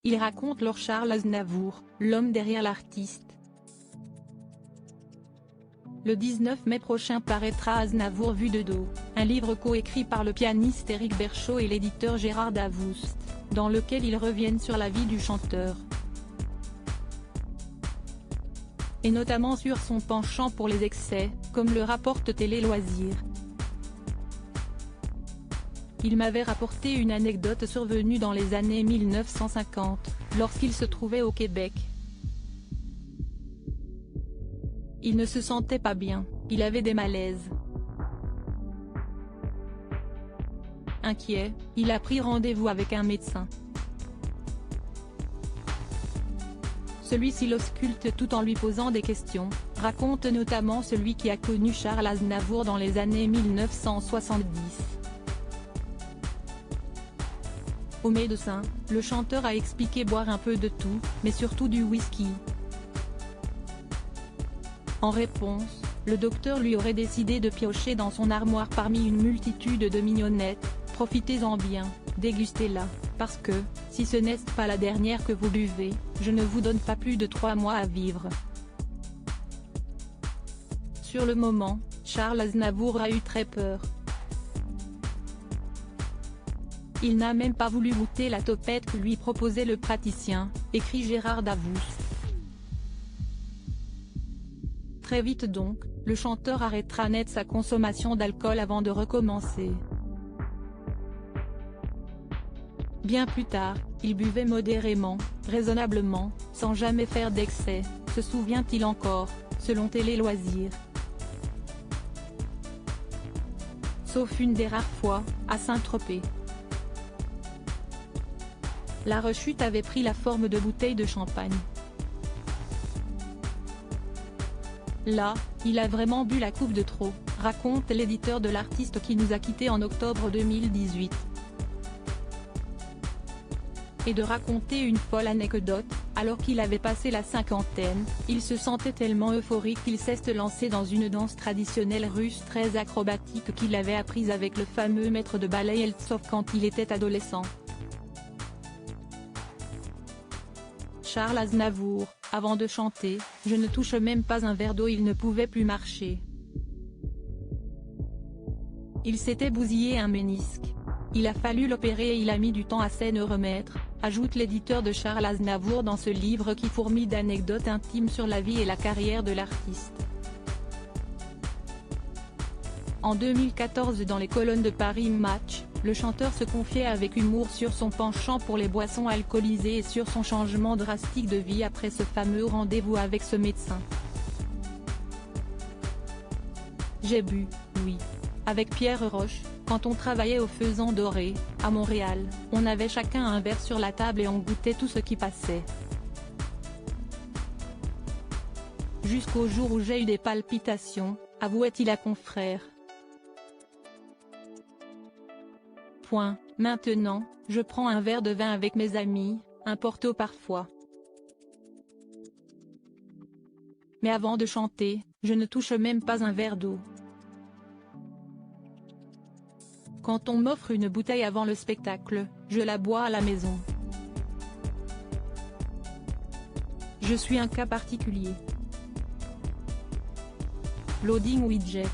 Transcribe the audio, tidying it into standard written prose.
Il raconte leur Charles Aznavour, l'homme derrière l'artiste. Le 19 mai prochain paraîtra Aznavour vu de dos, un livre coécrit par le pianiste Éric Berchot et l'éditeur Gérard Davoust, dans lequel ils reviennent sur la vie du chanteur. Et notamment sur son penchant pour les excès, comme le rapporte Télé Loisirs. Il m'avait rapporté une anecdote survenue dans les années 1950, lorsqu'il se trouvait au Québec. Il ne se sentait pas bien, il avait des malaises. Inquiet, il a pris rendez-vous avec un médecin. Celui-ci l'ausculte tout en lui posant des questions, raconte notamment celui qui a connu Charles Aznavour dans les années 1970. Au médecin, le chanteur a expliqué boire un peu de tout, mais surtout du whisky. En réponse, le docteur lui aurait décidé de piocher dans son armoire parmi une multitude de mignonnettes. Profitez-en bien, dégustez-la, parce que, si ce n'est pas la dernière que vous buvez, je ne vous donne pas plus de 3 mois à vivre. Sur le moment, Charles Aznavour a eu très peur. Il n'a même pas voulu goûter la topette que lui proposait le praticien, écrit Gérard Davoust. Très vite donc, le chanteur arrêtera net sa consommation d'alcool avant de recommencer. Bien plus tard, il buvait modérément, raisonnablement, sans jamais faire d'excès, se souvient-il encore, selon Télé Loisirs. Sauf une des rares fois, à Saint-Tropez. La rechute avait pris la forme de bouteilles de champagne. Là, il a vraiment bu la coupe de trop, raconte l'éditeur de l'artiste qui nous a quittés en octobre 2018. Et de raconter une folle anecdote, alors qu'il avait passé la cinquantaine, il se sentait tellement euphorique qu'il s'est lancé dans une danse traditionnelle russe très acrobatique qu'il avait apprise avec le fameux maître de ballet Eltsov quand il était adolescent. Charles Aznavour, avant de chanter, je ne touche même pas un verre d'eau, il ne pouvait plus marcher. Il s'était bousillé un ménisque. Il a fallu l'opérer et il a mis du temps à s'en remettre, ajoute l'éditeur de Charles Aznavour dans ce livre qui fourmille d'anecdotes intimes sur la vie et la carrière de l'artiste. En 2014 dans les colonnes de Paris Match, le chanteur se confiait avec humour sur son penchant pour les boissons alcoolisées et sur son changement drastique de vie après ce fameux rendez-vous avec ce médecin. J'ai bu, oui. Avec Pierre Roche, quand on travaillait au Faisan Doré, à Montréal, on avait chacun un verre sur la table et on goûtait tout ce qui passait. Jusqu'au jour où j'ai eu des palpitations, avouait-il à confrère. Maintenant, je prends un verre de vin avec mes amis, un porto parfois. Mais avant de chanter, je ne touche même pas un verre d'eau. Quand on m'offre une bouteille avant le spectacle, je la bois à la maison. Je suis un cas particulier. Loading widget.